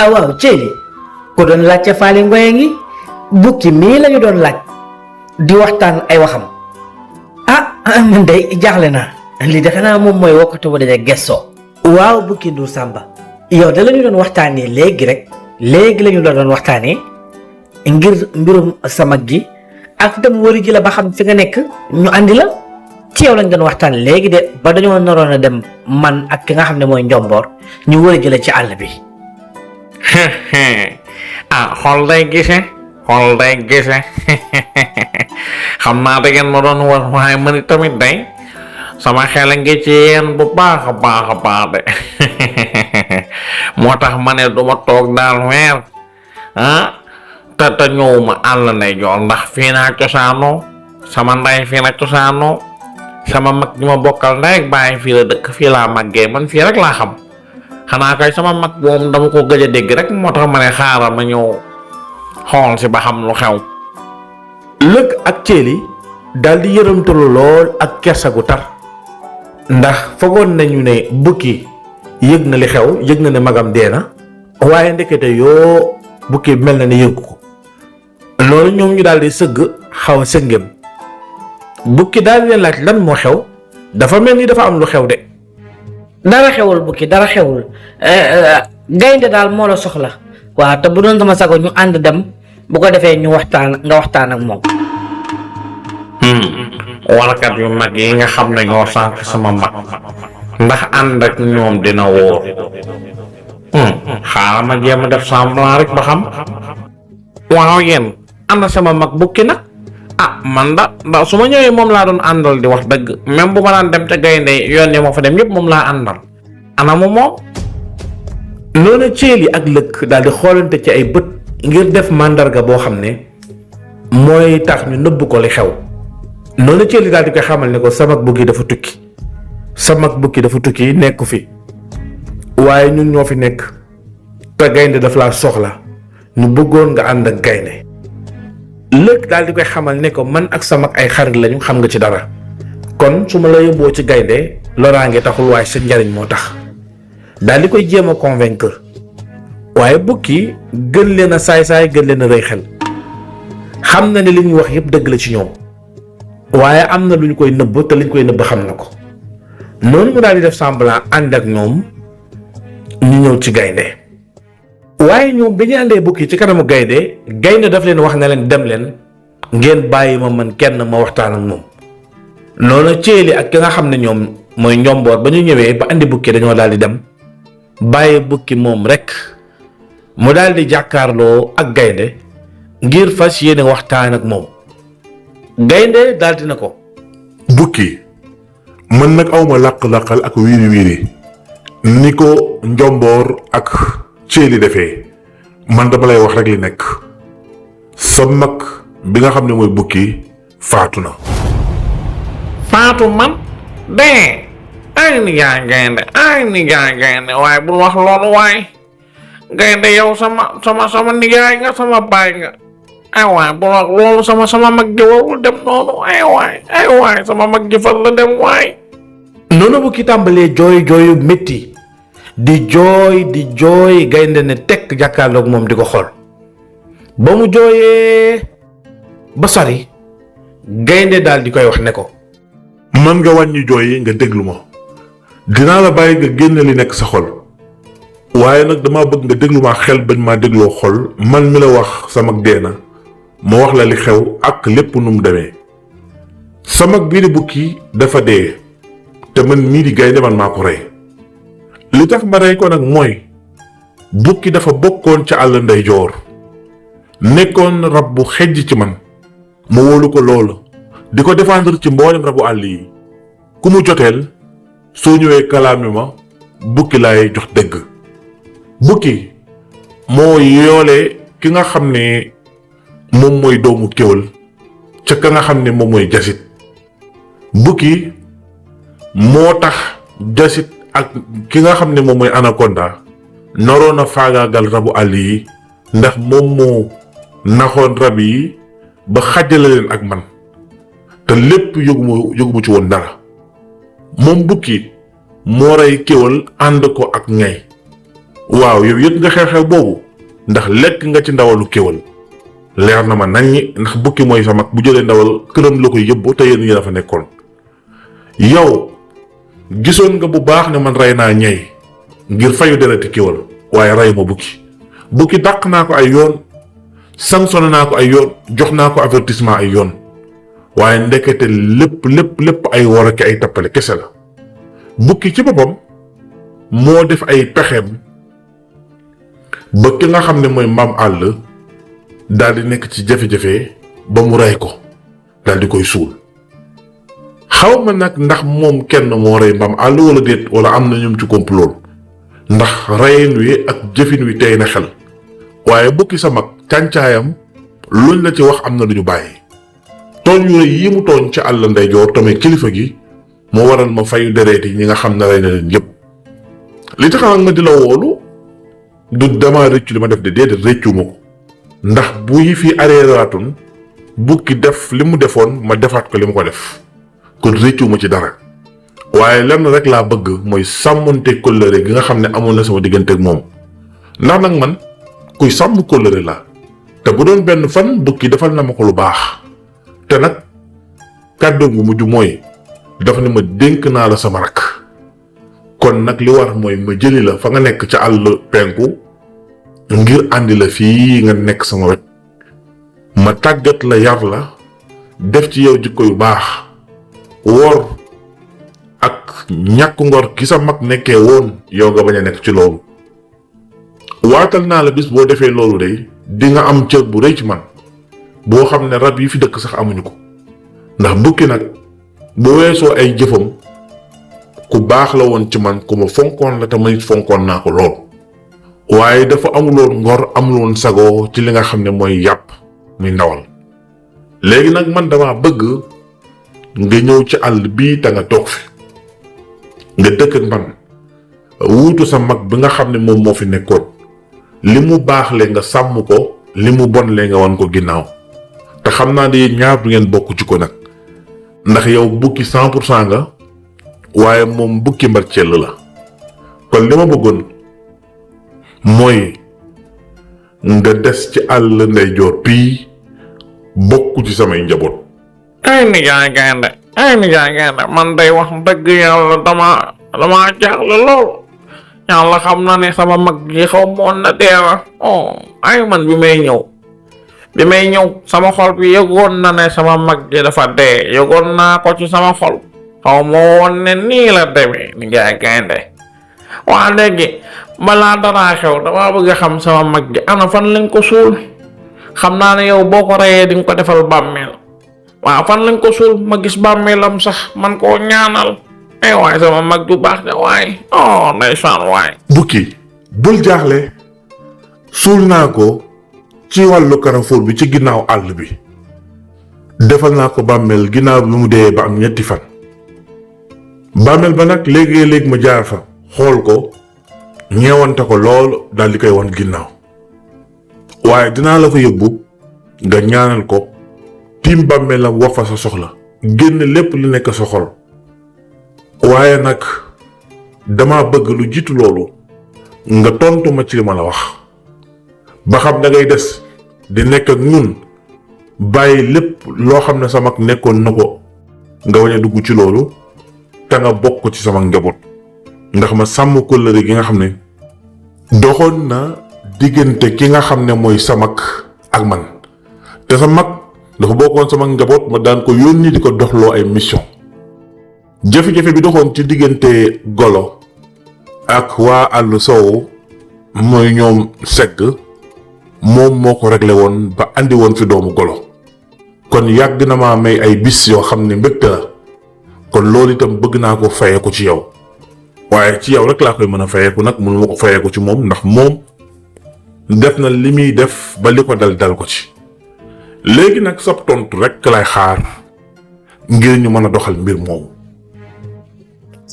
waaw Thiely ko doon laaj ca Faly Ngoye ngi bukki mii lañu doon laaj di waxtaan ay waxam man day jaaxle naa lii de xanaa moom mooy wokkatu ba daje gestoo. waaw bukki Ndour Samba yow da lañu doon waxtaanee léegi lañu la doon waxtaanee ngir mbirum sa mag gi ak dem wëri ji la ba xam fi nga nekk ñu andi la ci yow lañ doon waxtaan léegi de ba dañoo naroon a dem man ak ki nga xam ne mooy njomboor ñu wëri ji la ci àll bi. xool day gise xam naa da ngeen ma doon war waaye man tamit day sama xel a ngi ci yéen bu baax a baax de moo tax ma ne duma toog daal weer te ñëwuma àll nday joor ndax fii naa cosaanoo sama nday fii la cosaanoo sama mag ñi ma bokkal ndey ak bàyyi fii la dëkk fii laa màggee man fii rek laa xam xanaa kay sama mag moom dama ko gëj a dégg rek moo tax ma ne xaaral ma ñëw xool si ba xam lu xew. Lëg ak Thiely daal di yërëmtalu lool ak kersa gu tar ndax fogoon nañu ne bukki yëg na li xew yëg na ne magam dee na waaye ndekete yoo bukki mel na ne yëgu ko loolu ñoom ñu daal di sëgg xaw a sëngem bukki daal di laaj lan moo xew dafa mel ni dafa am lu xew de. dara xewul bukki dara xewul gaynde daal moo la soxla waaw te bu doon sama sago ñu ànd dem bu ko defee ñu nga waxtaan ak moom. warkat yu mag yi nga xam ne ñoo sànq sama mag ndax ànd ak ñoom dina wóor xaaral ma jéem a def semblant rek ba xam. waaw yéen ànd sama mag bukki nag man da su ma ñëwee moom laa doon àndal di wax dëgg même bu ma daan dem ca gaynde yoon yi ma fa dem yëpp moom laa àndal ana moom. noonu Thiely ak Lëg daal di xoolante ci ay bët ngir def màndarga boo xam ne mooy tax ñu nëbb ko li xew noonu Thiely daal di koy xamal ne ko sa mag bukki dafa tukki nekku fi waaye ñun ñoo fi nekk te gaynde daf laa soxla ñu bëggoon nga ànd ak gaynde. Lëg daal di koy xamal ne ko man ak sama ay xarit lañu xam nga ci dara kon su ma la yóbboo ci gaynde loraange taxul waaye sa njariñ moo tax daal di koy jéem a convaincre waaye bukki gën leen a saay-saay gën leen a rëy xel xam na ne li ñuy wax yépp dëgg la ci ñoom waaye am na lu ñu koy nëbb te li ñu koy nëbb xam na ko noonu mu daal di def semblant ànd ak ñoom ñu ñëw ci gaynde waaye ñoom bi ñu àndee bukki ci kanamu gaynde daf leen wax ne leen dem leen ngeen bàyyi ma man kenn ma waxtaan ak moom noonu Thiely ak ki nga xam ne ñoom mooy njomboor ba ñu ñëwee ba andi bukki dañoo daal di dem bàyyi bukki moom rek mu daal di jàkkaarloo ak gaynde ngir fas yéene waxtaan ak moom gaynde daal di na ko bukki man nag awma làq-làqal ak wiiri wiiri ni ko njomboor ak Thiely defee man dama lay wax rek li nekk sa mag bi nga xam ne mooy bukki faatu na. faatu man dee ay nijaay gaynde waaye bul wax loolu waaye gaynde yow sama nijaay nga sama baay nga ay waay bul wax loolu sama mag ji warul dem noonu ay waay sama mag ji far la dem waay. noonu bukki tàmbalee jooyu métti di jooy gaynde ne tekk jàkkaarloog moom di ko xool ba mu jooyee ba sori gaynde daal di koy wax ne ko man nga wàññi jooy yi nga déglu ma dinaa la bàyyi nga génne li nekk sa xol waaye nag dama bëgg nga déglu ma xel bañ maa dégloo xol man mi la wax sa mag dee na ma wax la li xew ak lépp nu mu demee sa mag bii di bukki dafa dee te man mii di gaynde man maa ko rey li tax ma rey ko nag mooy bukki dafa bokkoon ca àll ndeyjoor nekkoon rab bu xejj ci man ma wóolu ko loolu di ko défendre ci mboolem rabu àll yi ku mu joteel soo ñëwee kalaame ma bukki laay jox dëgg bukki moo yoole ki nga xam ne moom mooy doomu kéwal ca ka nga xam ne moom mooy jasit bukki moo tax jasit ak ki nga xam ne moom mooy anaconda naroon a faagaagal rabu àll yi ndax moom moo naxoon rab yi ba xàjjale leen ak man te lépp yëguma ci woon dara. moom bukki moo rey kéwal ànd ko ak ñay. waaw yow yëg nga xew-xew boobu ndax lekk nga ci ndawalu kéwal. leer na ma naññi ndax bukki mooy sa mag bu jëlee ndawal këram la koy yëbbu te yéen a fa nekkoon. yow gisoon nga bu baax ne man rey naa ñay ngir fayu dereti kéwal waaye rey ma bukki dàq naa ko ay yoon sanctionné naa ko ay yoon jox naa ko avertissement ay yoon waaye ndekete lépp ay wor ak ay tappale kese la. bukki ci boppam moo def ay pexeem ba ki nga xam ne mooy mbaam àll daal di nekk ci jafe-jafe ba mu rey ko daal di koy suul. xaw ma nag ndax moom kenn moo rey mbaam àll wala déet wala am na ñoom ci complot ndax reyin wi ak jëfin wi tey na xel waaye bukki sa mag càncaayam luñ la ci wax am na lu ñu bàyyi. tooñ yu yi mu tooñ ci àll ndeyjoor tamit kilifa gi moo waral ma fayu dereet yi ñi nga xam ne rey na leen yépp. li tax nag ma di la woolu du dama rëccu li ma def de déedéet rëccu ma ko ndax bu yi fi areeraatun bukki def li mu defoon ma defaat ko li mu ko def kon rëccu ma ci dara waaye lenn rek laa bëgg mooy sàmmonte kóllëre gi nga xam ne amoon na sama diggante ak moom ndax nag man kuy sàmm kóllëre la te bu doon benn fan bukki defal na ma ko lu baax te nag kàddu gu mujj mooy dafa ne ma dénk naa la sama rak kon nag li war mooy ma jëli la fa nga nekk ca àll penku ngir àndi la fii nga nekk sama wet ma tàggat la yar la def ci yow jikko yu baax wor ak ñàkk ngor gi sa mag nekkee woon yow nga bañ a nekk ci loolu. waatal naa la bis boo defee loolu day di nga am cër bu rëy ci man boo xam ne rab yi fi dëkk sax amuñu ko ndax bukki nag bu weesoo ay jëfam ku baax la woon ci man ku ma fonkoon la te ma it fonkoon naa ko lool waaye dafa amuloon ngor amuloon sago ci li nga xam ne mooy yàpp muy ndawal. léegi nag man dama bëgg nga ñëw ci àll bii te nga toog fi nga dëkk ak man wuutu sa mag bi nga xam ne moom moo fi nekkoon li mu baax le nga sàmm ko li mu bon le nga wan ko ginnaaw te xam naa ne ñaar du ngeen bokk ci ko nag ndax yow bukki 100% nga waaye moom bukki mbar cell la kon li ma bëggoon mooy nga des ci àll ndeyjoor pii bokk ci samay njaboot. ay nijaay gaynde man day wax dëgg yàlla dama jaaxle lool yàlla xam na ne sama mag gi xaw moon na deewa ay man bi may ñëw sama xol bi yëgoon na ne sama mag gi dafa dee yëgoon naa ko ci sama xol xaw ma woon ne nii la demee nijaay gaynde waa léegi balaa daraa xew dama bëgg a xam sama mag gi ana fan lañ ko suul xam naa ne yow boo ko reyee di nga ko defal bàmmeel waaw fan lañ ko suul ma gis bàmmeelam sax man koo ñaanal waaye sama mag ju baax ja waay ndeysaan waay. bukki bul jaaxle suul naa ko ci wàllu Carrefour bi ci ginnaaw àll bi defal naa ko bàmmeel ginnaaw bi mu dee ba am 3 fan bàmmeel ba nag léegi ma jaar fa xool ko ñeewante ko lool daal di koy wan ginnaaw waaye dinaa la fa yóbbu nga ñaanal ko tiim bàmmeelam wax fa sa soxla génn lépp lu nekk sa xol waaye nag dama bëgg lu jiitu loolu nga tontu ma ci li ma la wax ba xam da ngay des di nekk ak ñun bàyyi lépp loo xam ne sama mag nekkoon na ko nga wañ a dugg ci loolu te nga bokk ci sama njaboot ndax ma sàmm kóllëre gi nga xam ne doxoon na diggante ki nga xam ne mooy sa mag ak man te sa mag dafa bokkoon sama njaboot ma daan ko yónni di ko doxloo ay mission jafe-jafe bi doxoon ci diggante golo ak waa àll soow mooy ñoom segg moom moo ko réglé woon ba andi woon fi doomu golo kon yàgg na maa may ay bis yoo xam ne mbégte la kon loolu itam bëgg naa ko fayeeku ci yow waaye ci yow rek laa koy mën a fayeeku nag mënu ma ko fayeeku ci moom ndax moom def na li muy def ba li ko dal ko ci léegi nag sab tontu rek lay xaar ngir ñu mën a doxal mbir moomu.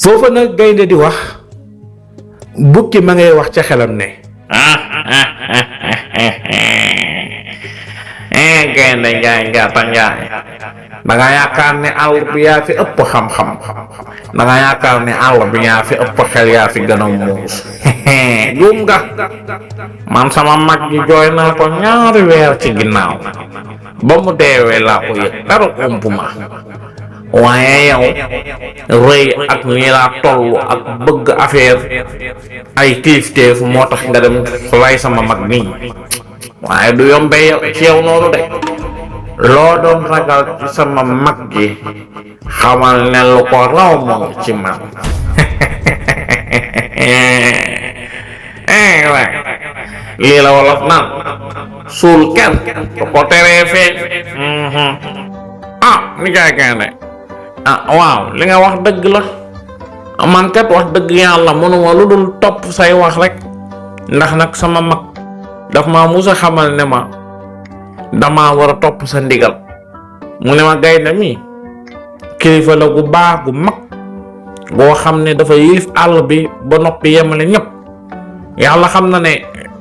foofa nag gaynde di wax bukki ma ngay wax ca xelam ne gaynde njaay njaata njaay da nga yaakaar ne àll bi yaa fi ëpp xam-xam da nga yaakaar ne àll bi yaa fi ëpp xel yaa fi gën a muus juum nga man sama mag ji jooy naa ko ñaari weer ci ginnaaw ba mu deewee laa ko yëg dara ump ma waaye yow rëy ak nii laa toll ak bëgg affaire ay téef moo tax nga dem lay sama mag nii waaye du yombee yow ci yow noonu de loo doon ragal ci sama mag gi xamal ne lu ko raw moo ci man waay lii la wolof naan suul kenn du ko teree feeñ ni jaay gaynde waaw li nga wax dëgg la man kat wax dëgg yàlla mënuma lu dul topp say wax rek ndax nag sama mag daf ma musa xamal ne ma dama war a topp sa ndigal mu ne ma gaynde mi kilifa la gu baax gu mag goo xam ne dafa yilif àll bi ba noppi yemale ñëpp yàlla xam na ne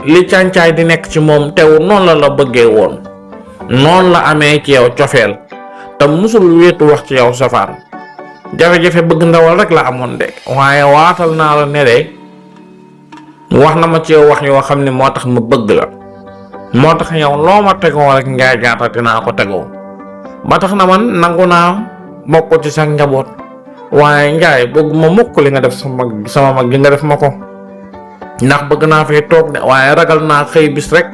li càncaay di nekk ci moom tew noonu la la bëggee woon noonu la amee ci yow cofeel te musul wéetu wax ci yow safaan jafe-jafe bëgg ndawal rek la amoon de waaye waatal naa la ne de wax na ma ci yow wax yoo xam ne moo tax ma bëgg la moo tax yow loo ma tegoo rek njaay jaata dinaa ko tegoo ba tax na man nangu naa bokk ci sa njaboot waaye njaay bëgg ma mukk li nga def sama mag gi nga def ma ko ndax bëgg naa fay toog de waaye ragal naa xëy bis rek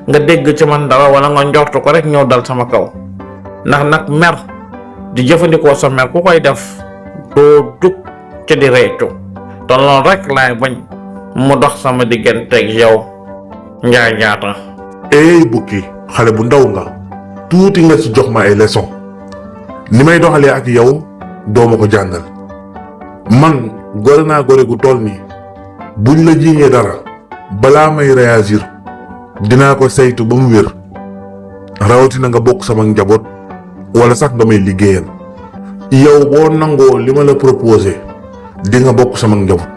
nga dégg ci man dara wala nga njortu ko rek ñëw dal sama kaw ndax nag mer di jëfandikoo sa mer ku koy def doo jug ci di reecu te loolu rek laay bañ mu dox sama digganteeg yow njaay jaata bukki xale bu ndaw nga tuuti nga ci jox ma ay leçon ni may doxalee ak yow doo ma ko jàngal man gore naa gore gu toll nii buñ la jiiñee dara balaa may réagir dinaa ko saytu ba mu wér rawatina nga bokk sama njaboot wala sax nga may liggéeyal yow boo nangoo li ma la proposé di nga bokk sama njaboot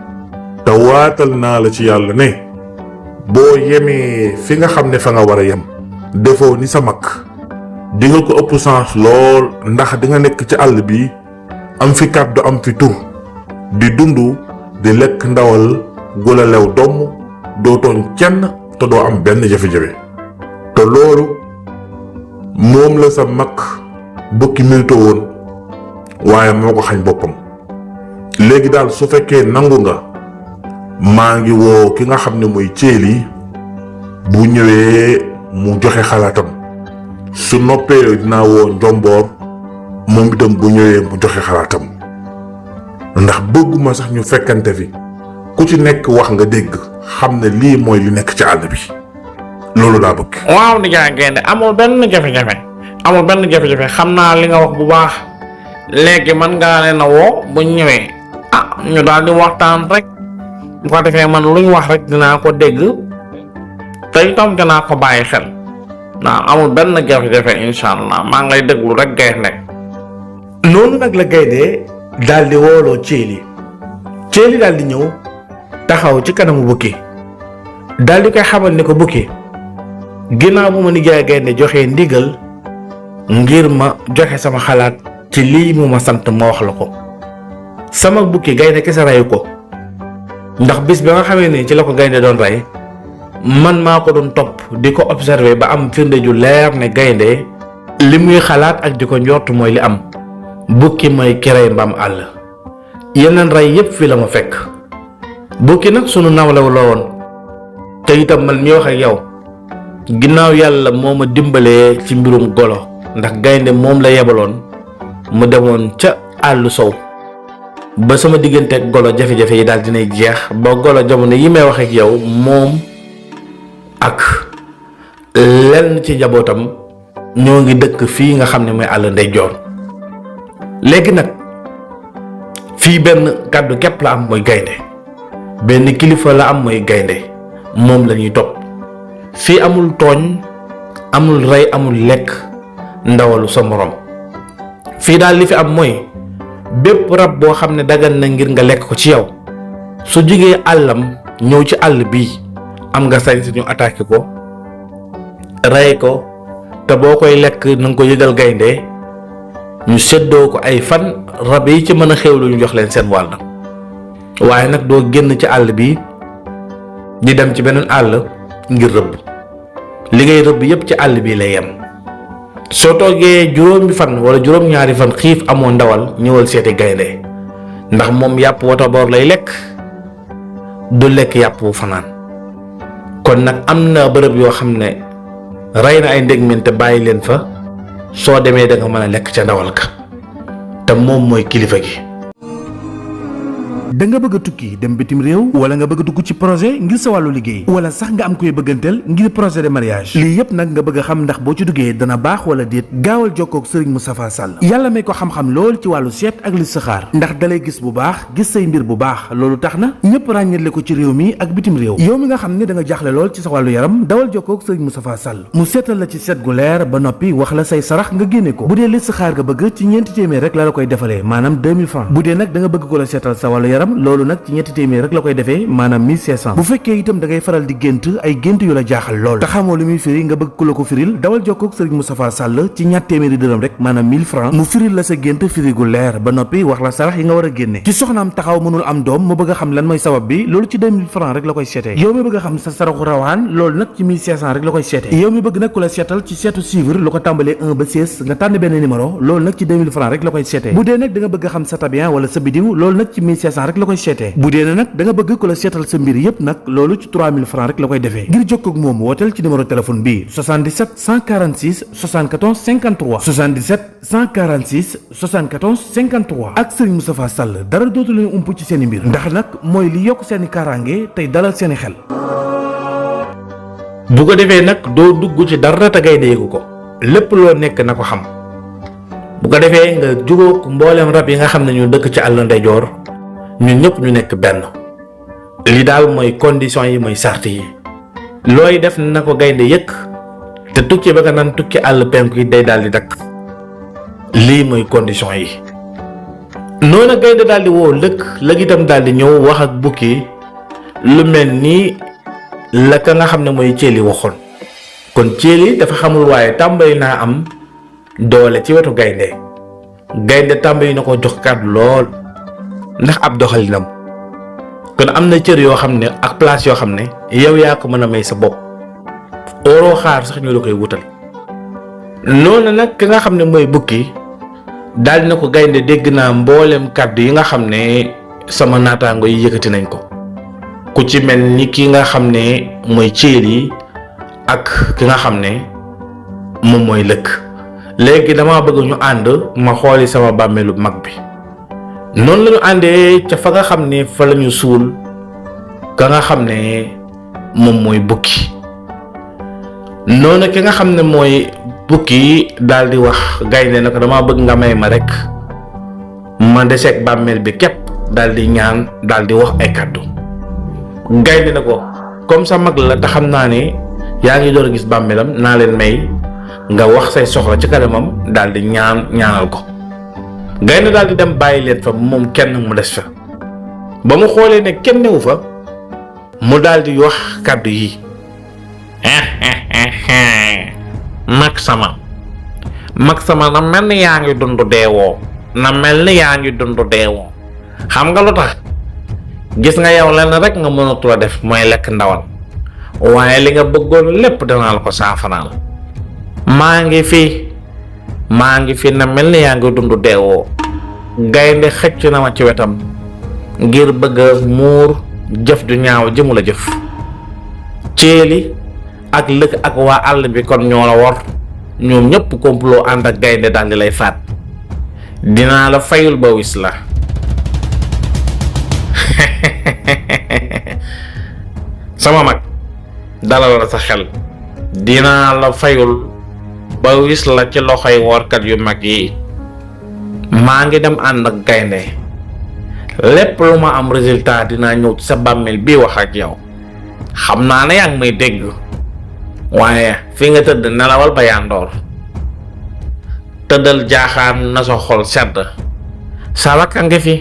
te waatal naa la ci yàlla ne boo yemee fi nga xam ne fa nga war a yem defoo ni sa mag di nga ko ëpp chance lool ndax di nga nekk ci àll bi am fi kàddu am fi tur di dund di lekk ndawal gu la lew domm doo tooñ kenn te doo am benn jafe-jafe te loolu moom la sa mag bukki milito woon waaye moo ko xañ boppam léegi daal su fekkee nangu nga maa ngi woo ki nga xam ne mooy Thiely bu ñëwee mu joxe xalaatam su noppee dinaa woo Njomboor moom itam bu ñëwee mu joxe xalaatam ndax bëgguma sax ñu fekkante fi ku ci nekk wax nga dégg xam ne lii mooy li nekk ci àll bi loolu daa bëgg. waaw di jaay gaynde amul benn jafe-jafe xam naa li nga wax bu baax léegi man ngaa leen a woo bu ñëwee ñu daal di waxtaan rek bu ko defee man luñ wax rek dinaa ko dégg te itam dinaa ko bàyyi xel waaw amul benn jafe-jafe incha allah maa ngi lay déglu rek gaynde. noonu nag la gaynde daal di wooloo Thiely daal di ñëw taxaw ci kanamu bukki daal di koy xamal ni ko bukki ginnaaw bu ma nijaay gaynde joxe ndigal ngir ma joxe sama xalaat ci lii mu ma sant ma wax la ko sama bukki gaynde kese reyu ko ndax bis ba nga xamee ne ci la ko gaynde doon rey man maa ko doon topp di ko observer ba am firnde ju leer ne gaynde li muy xalaat ak di ko njort mooy li am bukki mooy ki rey mbaam àll yeneen rey yépp fi la ma fekk bukki nag sunu nawlew la woon te itam man mi wax ak yow ginnaaw yàlla moo ma dimbalee ci mbirum golo ndax gaynde moom la yebaloon mu demoon ca àllu sow ba sama diggante ak golo jafe-jafe yi daal dinay jeex ba golo jamono yi may wax ak yow moom ak lenn ci njabootam ñoo ngi dëkk fii nga xam ne mooy àll ndeyjoor léegi nag fii benn kàddu képp la am mooy gaynde benn kilifa la am mooy gaynde moom la ñuy topp fii amul tooñ amul rey amul lekk ndawalu sa morom fii daal li fi am mooy bépp rab boo xam ne dagan na ngir nga lekk ko ci yow su jugee àllam ñëw ci àll bii am nga sañ si ñu attaqué ko rey ko te boo koy lekk na nga ko yëgal gaynde ñu séddoo ko ay fan rab yi ci mën a xéwlu ñu jox leen seen wàll waaye nag doo génn ci àll bi di dem ci beneen àll ngir rëbb li ngay rëbb yépp ci àll bi lay yem soo toogee juróomi fan wala juróom-ñaari fan xiif amoo ndawal ñëwal seeti gaynde ndax moom yàpp wata boor lay lekk du lekk yàpp wu fanaan kon nag am na bërëb yoo xam ne rey na ay ndégmeen te bàyyi leen fa soo demee da nga mën a lekk ca ndawal ka te moom mooy kilifa gi. da nga bëgg a tukki dem bitim réew wala nga bëgg a dugg ci projet ngir sa wàllu liggéey wala sax nga am koy bëgganteel ngir projet de mariage lii yépp nag nga bëgg a xam ndax boo ci duggee dana baax wala déet gaawal jokkoo ak Serigne Moustapha Sall yàlla may ko xam-xam lool ci wàllu seet ak listixaar ndax dalay gis bu baax gis say mbir bu baax loolu tax na ñëpp ràññetle ko ci réew mi ak bitim réew yow mi nga xam ne da nga jaaxle lool ci sa wàllu yaram dawal jokkoo ak Serigne Moustapha Sall mu seetal la ci seet gu leer ba noppi wax la say sarax nga génne ko bu dee listixaar nga bëgg ci ñeenti téeméer rek la koy defalee maanaam 2000 francs bu dee nag da nga bëgg ko la seetal sa wàllu yaram loolu nag ci ñetti téeméer rek la koy defee maanaam 1500 bu fekkee itam da ngay faral di gént ay gént yu la jaaxal lool te xamoo lu muy firi nga bëgg ku la ko firil dawal jokkoo ak Serigne Moustapha Sall ci ñatt téeméeri dërëm rek maanaam 1000 francs mu firil la sa gént firi gu leer ba noppi wax la sarax yi nga war a génne ci soxnaam taxaw mënul am doom mu bëgg a xam lan mooy sabab bi loolu ci 2000 francs rek la koy seetee yow mi bëgg a xam sa saraxu rawaan loolu nag ci 1500 rek la koy seetee yow mi bëgg nag ku la seetal ci seetu suivre lu ko tàmbalee 1 ba 16 nga tànn benn numéro loolu nag ci 2000 francs rek la koy seetee bu dee nag da nga bëgg a xam sa tabian wala sa bidiw loolu nag ci 1500 rek la koy seetee bu dee nag da nga bëgg ku la seetal sa mbir yépp nag loolu ci 3000 francs rek la koy defee ngir jokkoo ak moom wooteel ci numéro téléphone bi 77 146 74 53 77 146 74 53 ak Serigne Moustapha Sall dara dootu leen ump ci seeni mbir ndax nag mooy li yokk seeni kaaraange tey dalal seeni xel. bu ko defee nag doo dugg ci dara te gaynde yëgu ko lépp loo nekk na ko xam bu ko defee nga jugóog mbooleem rab yi nga xam ne ñu dëkk ci àll ndeyjoor ñun ñëpp ñu nekk benn li daal mooy condition yi mooy sart yi looy def na ko gaynde yëkk te tukki ba nga naan tukki àll penku yi day daal di dakk lii mooy condition yi noonu gaynde daal di woo lëg itam daal di ñëw wax ak bukki lu mel nii la ka nga xam ne mooy ceeli waxoon kon ceeli dafa xamul waaye tàmbali naa am doole ci wetu gaynde tàmbali na ko jox kàddu lool ndax ab doxalinam kon am na cër yoo xam ne ak place yoo xam ne yow yaa ko mën a may sa bopp ooroo xaar sax ñu la koy wutal noonu nag ki nga xam ne mooy bukki daal na ko gaynde dégg naa mboolem kàddu yi nga xam ne sama naataango yi yëkkati nañ ko ku ci mel ni ki nga xam ne mooy céel yi ak ki nga xam ne moom mooy lëkk léegi dama bëgg ñu ànd ma xooli sama bàmmeelu mag bi noonu lañu àndee ca fa nga xam ne fa lañu suul ka nga xam ne moom mooy bukki noonu ki nga xam ne mooy bukki daal di wax gaynde na ko dama bëgg nga may ma rek ma deseeg bàmmeel bi képp daal di ñaan daal di wax ay kàddu gaynde na ko comme sa mag la te xam naa ne yaa ngi door a gis bàmmeelam naa leen may nga wax say soxla ci kanamam daal di ñaanal ko gaynde daal di dem bàyyi leen fa moom kenn mu des fa ba mu xoolee ne kenn newu fa mu daal di wax kàddu yi mag sama na mel ni yaa ngi dund deewoo xam nga lu tax gis nga yow lenn rek nga mënatu la def mooy lekk ndawal waaye li nga bëggoon lépp danaa la ko saafaraal maa ngi fi na mel ni yaa ngi dund deewoo gaynde xëcc na ma ci wetam ngir bëgg a muur jëf ju ñaaw jëmu la jëf ceeli ak lëkk ak waa àll bi kon ñoo la wor ñoom ñëpp complot ànd ak gaynde daal di lay faat dinaa la fayul ba wis la sama mag dalal la sa xel dinaa la fayul ba wis la ci loxoy workat yu mag yi maa ngi dem ànd ak gaynde lépp lu ma am résultat dinaa ñëw ci sa bàmmeel bii wax ak yow xam naa ne yaa ngi may dégg waaye fi nga tëdd nelawal ba yandoor tëddal jaaxaan na sa xol sedd sa rakk a ngi fi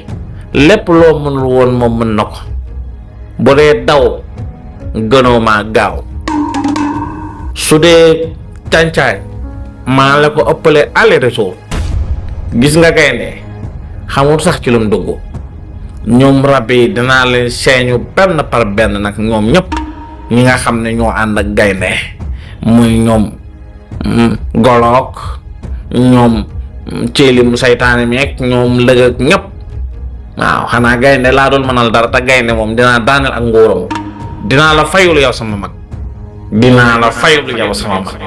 lépp loo mënul woon moom mën na ko bu dee daw gënoo maa gaaw su dee càncaay maa la ko ëppale aller retour. gis nga gaynde xamul sax ci lum dugg. ñoom rab yi dinaa leen seeñu benn par benn nag ñoom ñëpp ñi nga xam ne ñoo ànd ak gaynde muy ñoom goloog ñoom ceeli mu saytaane meeg ñoom lëg ak ñëpp. waaw xanaa gaynde laa doon mënal dara te gaynde moom dinaa daaneel ak nguuram. dinaa la fayul yow sama mag. dinaa la fayul yow sama mag.